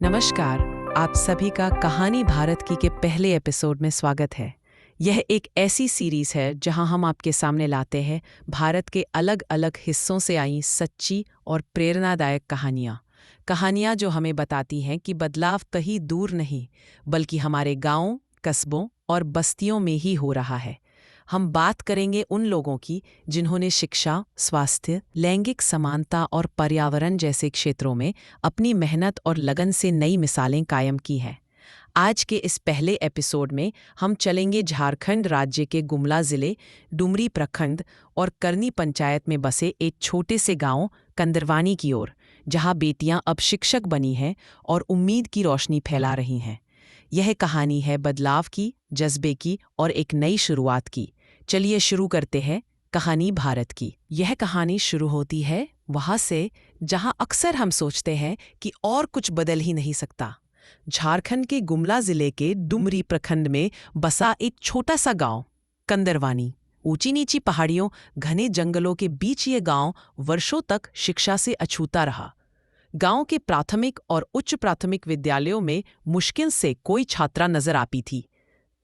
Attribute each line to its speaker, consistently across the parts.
Speaker 1: नमस्कार। आप सभी का कहानी भारत की के पहले एपिसोड में स्वागत है। यह एक ऐसी सीरीज है जहां हम आपके सामने लाते हैं भारत के अलग अलग हिस्सों से आई सच्ची और प्रेरणादायक कहानियां जो हमें बताती हैं कि बदलाव कहीं दूर नहीं बल्कि हमारे गांवों, कस्बों और बस्तियों में ही हो रहा है। हम बात करेंगे उन लोगों की जिन्होंने शिक्षा, स्वास्थ्य, लैंगिक समानता और पर्यावरण जैसे क्षेत्रों में अपनी मेहनत और लगन से नई मिसालें कायम की हैं। आज के इस पहले एपिसोड में हम चलेंगे झारखंड राज्य के गुमला जिले, डुमरी प्रखंड और करनी पंचायत में बसे एक छोटे से गांव कंदरवानी की ओर, जहां बेटियां अब शिक्षक बनी हैं और उम्मीद की रोशनी फैला रही हैं। यह कहानी है बदलाव की, जज्बे की और एक नई शुरुआत की। चलिए शुरू करते हैं कहानी भारत की। यह कहानी शुरू होती है वहां से जहां अक्सर हम सोचते हैं कि और कुछ बदल ही नहीं सकता। झारखंड के गुमला जिले के डुमरी प्रखंड में बसा एक छोटा सा गांव कंदरवानी। ऊंची नीची पहाड़ियों, घने जंगलों के बीच ये गांव वर्षों तक शिक्षा से अछूता रहा। गांव के प्राथमिक और उच्च प्राथमिक विद्यालयों में मुश्किल से कोई छात्रा नजर आती थी।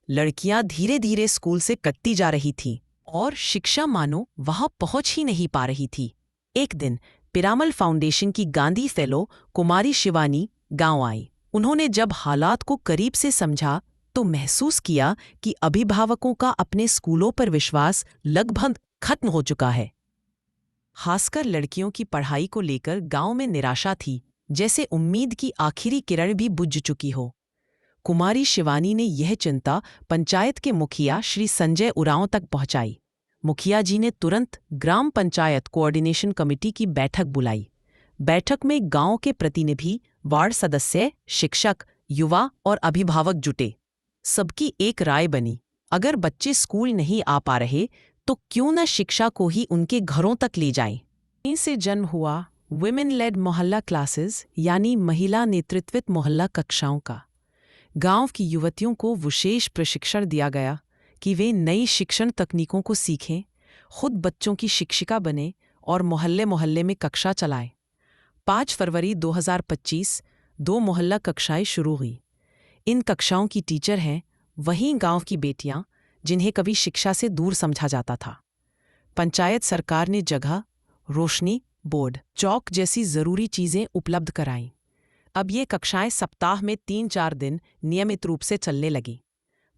Speaker 1: लड़कियां धीरे धीरे स्कूल से कटती जा रही थीं और शिक्षा मानो वहां पहुंच ही नहीं पा रही थी। एक दिन पिरामल फाउंडेशन की गांधी फेलो कुमारी शिवानी गांव आई। उन्होंने जब हालात को करीब से समझा तो महसूस किया कि अभिभावकों का अपने स्कूलों पर विश्वास लगभग खत्म हो चुका है। खासकर लड़कियों की पढ़ाई को लेकर गांव में निराशा थी, जैसे उम्मीद की आखिरी किरण भी बुझ चुकी हो। कुमारी शिवानी ने यह चिंता पंचायत के मुखिया श्री संजय उरांव तक पहुंचाई। मुखिया जी ने तुरंत ग्राम पंचायत कोऑर्डिनेशन कमेटी की बैठक बुलाई। बैठक में गांव के प्रतिनिधि, वार्ड सदस्य, शिक्षक, युवा और अभिभावक जुटे। सबकी एक राय बनी, अगर बच्चे स्कूल नहीं आ पा रहे तो क्यों न शिक्षा को ही उनके घरों तक ले जाएं। इनसे जन्म हुआ वुमेन लेड मोहल्ला क्लासेस, यानी महिला नेतृत्वित मोहल्ला कक्षाओं का। गांव की युवतियों को विशेष प्रशिक्षण दिया गया कि वे नई शिक्षण तकनीकों को सीखें, खुद बच्चों की शिक्षिका बने और मोहल्ले मोहल्ले में कक्षा चलाएं। 5 फरवरी 2025 2 मोहल्ला कक्षाएं शुरू हुई। इन कक्षाओं की टीचर हैं वहीं गांव की बेटियां जिन्हें कभी शिक्षा से दूर समझा जाता था। पंचायत सरकार ने जगह, रोशनी, बोर्ड, चौक जैसी जरूरी चीजें उपलब्ध कराईं। अब ये कक्षाएं सप्ताह में 3-4 दिन नियमित रूप से चलने लगीं।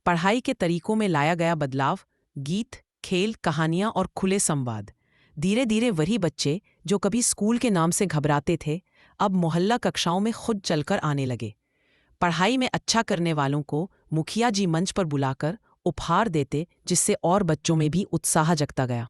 Speaker 1: पढ़ाई के तरीकों में लाया गया बदलाव, गीत, खेल, कहानियां और खुले संवाद। धीरे धीरे वही बच्चे जो कभी स्कूल के नाम से घबराते थे, अब मोहल्ला कक्षाओं में खुद चलकर आने लगे। पढ़ाई में अच्छा करने वालों को मुखिया जी मंच पर बुलाकर उपहार देते, जिससे और बच्चों में भी उत्साह जगता गया।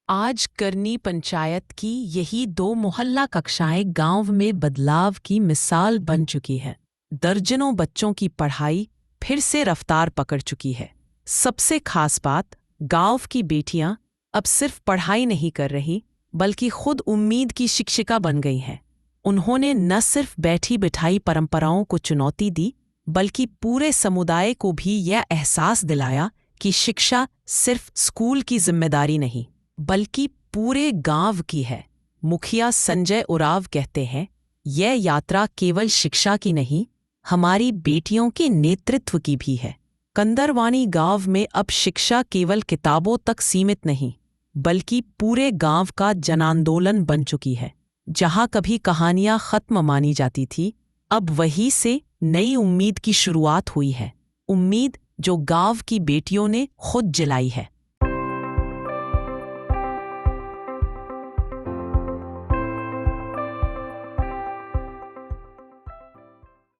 Speaker 1: आज करनी पंचायत की यही 2 मोहल्ला कक्षाएं गांव में बदलाव की मिसाल बन चुकी है। दर्जनों बच्चों की पढ़ाई फिर से रफ्तार पकड़ चुकी है। सबसे खास बात, गांव की बेटियां अब सिर्फ पढ़ाई नहीं कर रही बल्कि खुद उम्मीद की शिक्षिका बन गई हैं। उन्होंने न सिर्फ बैठी बिठाई परंपराओं को चुनौती दी, बल्कि पूरे समुदाय को भी यह एहसास दिलाया कि शिक्षा सिर्फ स्कूल की जिम्मेदारी नहीं बल्कि पूरे गांव की है। मुखिया संजय उरांव कहते हैं, यह यात्रा केवल शिक्षा की नहीं, हमारी बेटियों के नेतृत्व की भी है। कंदरवानी गांव में अब शिक्षा केवल किताबों तक सीमित नहीं बल्कि पूरे गांव का जनांदोलन बन चुकी है। जहां कभी कहानियां खत्म मानी जाती थी, अब वहीं से नई उम्मीद की शुरुआत हुई है। उम्मीद जो गांव की बेटियों ने खुद जलाई है।